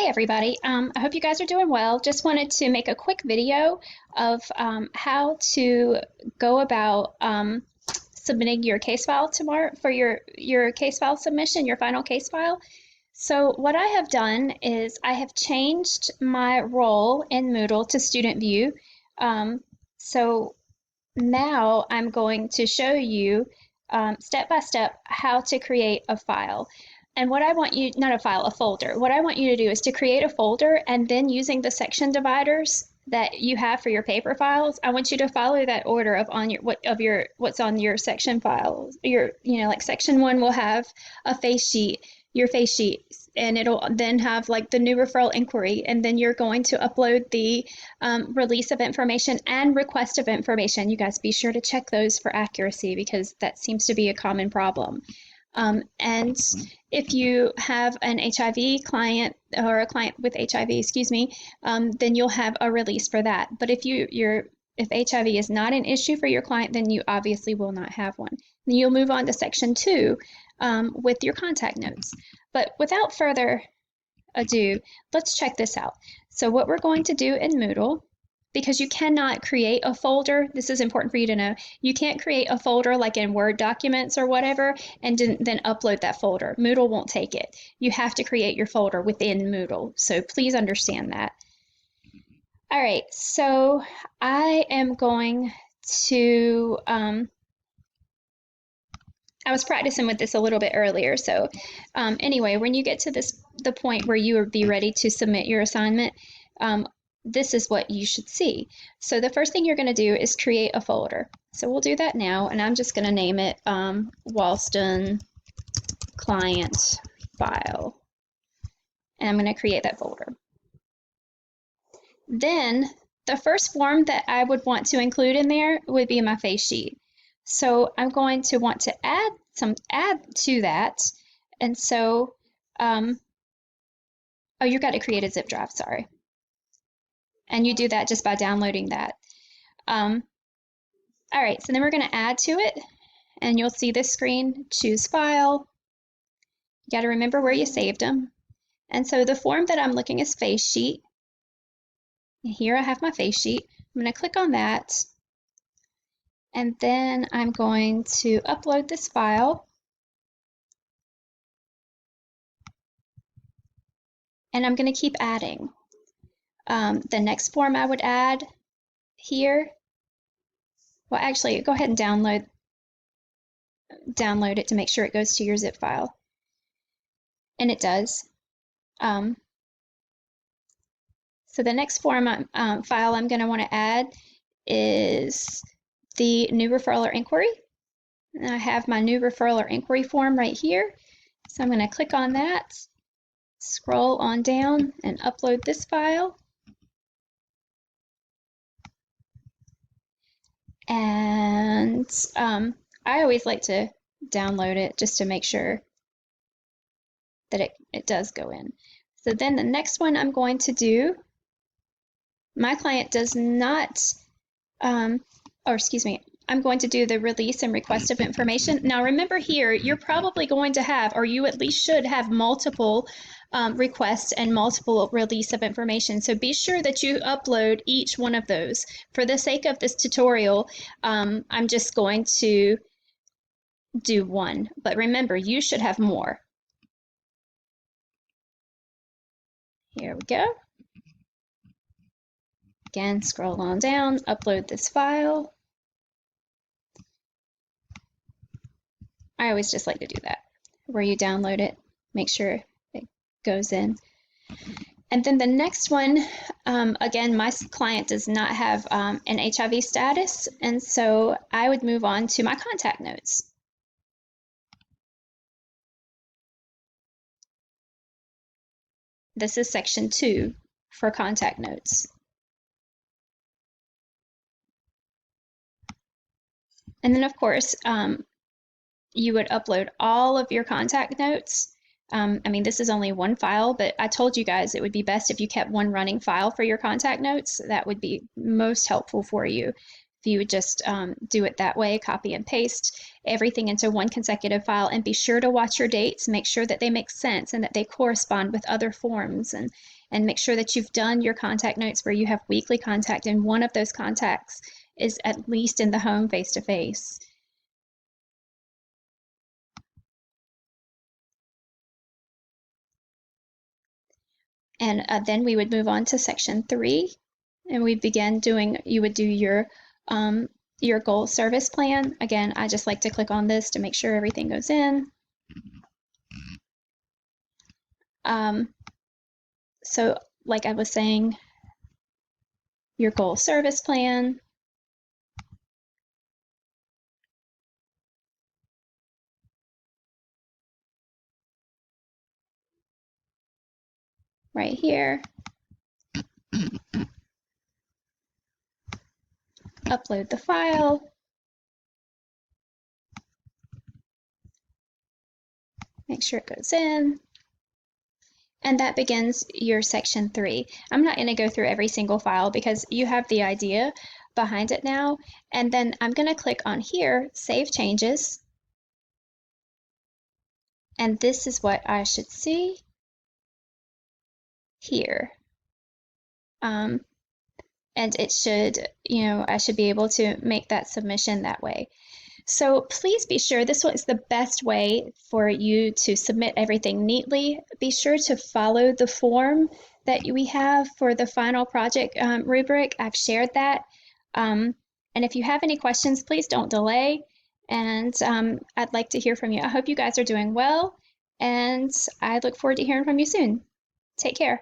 Hey everybody, I hope you guys are doing well. Just wanted to make a quick video of how to go about submitting your case file tomorrow for your case file submission, your final case file. So what I have done is I have changed my role in Moodle to Student View. So now I'm going to show you step by step how to create a file. And what I want you, not a file, a folder. What I want you to do is to create a folder, and then using the section dividers that you have for your paper files, I want you to follow that order of on your what's on your section files. Like section 1 will have a face sheet, your face sheet, and it'll then have like the new referral inquiry, and then you're going to upload the release of information and request of information. You guys be sure to check those for accuracy because that seems to be a common problem. And if you have an HIV client or a client with HIV, excuse me, then you'll have a release for that. But if if HIV is not an issue for your client, then you obviously will not have one. Then you'll move on to section 2 with your contact notes. But without further ado, let's check this out. So what we're going to do in Moodle, because you cannot create a folder, this is important for you to know, you can't create a folder like in Word documents or whatever and then upload that folder. Moodle won't take it. You have to create your folder within Moodle, so please understand that. All right, so I am going to, I was practicing with this a little bit earlier, so anyway, when you get to the point where you will be ready to submit your assignment, this is what you should see. So the first thing you're going to do is create a folder. So we'll do that now, and I'm just going to name it Walston Client File. And I'm going to create that folder. Then the first form that I would want to include in there would be my face sheet. So I'm going to want to add to that. And so, oh, you've got to create a zip drive, sorry. And you do that just by downloading that. All right, so then we're going to add to it, and you'll see this screen, choose file. You got to remember where you saved them. And so the form that I'm looking is face sheet. Here I have my face sheet. I'm going to click on that, and then I'm going to upload this file. And I'm going to keep adding. The next form I would add here, well, actually, go ahead and download it to make sure it goes to your zip file. And it does. So the next form file I'm going to want to add is the new referral or inquiry. And I have my new referral or inquiry form right here. So I'm going to click on that, scroll on down, and upload this file. And I always like to download it just to make sure that it does go in. So then the next one I'm going to do, my client does not, or excuse me, I'm going to do the release and request of information. Now remember here, you're probably going to have, or you at least should have, multiple requests and multiple release of information. So be sure that you upload each one of those. For the sake of this tutorial, I'm just going to do one. But remember, you should have more. Here we go. Again, scroll on down, upload this file. I always just like to do that, where you download it, make sure it goes in. And then the next one, again, my client does not have an HIV status, and so I would move on to my contact notes. This is section 2 for contact notes. And then, of course, you would upload all of your contact notes. I mean, this is only one file, but I told you guys it would be best if you kept one running file for your contact notes. That would be most helpful for you. if you would just do it that way, copy and paste everything into one consecutive file, and be sure to watch your dates, make sure that they make sense and that they correspond with other forms, and make sure that you've done your contact notes where you have weekly contact and one of those contacts is at least in the home face-to-face. And then we would move on to section 3, and we begin doing, you would do your goal service plan. Again, I just like to click on this to make sure everything goes in. So like I was saying, your goal service plan. Right here. Upload the file. Make sure it goes in. And that begins your section 3. I'm not going to go through every single file because you have the idea behind it now. And then I'm going to click on here, Save Changes. And this is what I should see here. And it should, I should be able to make that submission that way. So please be sure, this is the best way for you to submit everything neatly. Be sure to follow the form that we have for the final project rubric. I've shared that. And if you have any questions, please don't delay. And I'd like to hear from you. I hope you guys are doing well, and I look forward to hearing from you soon. Take care.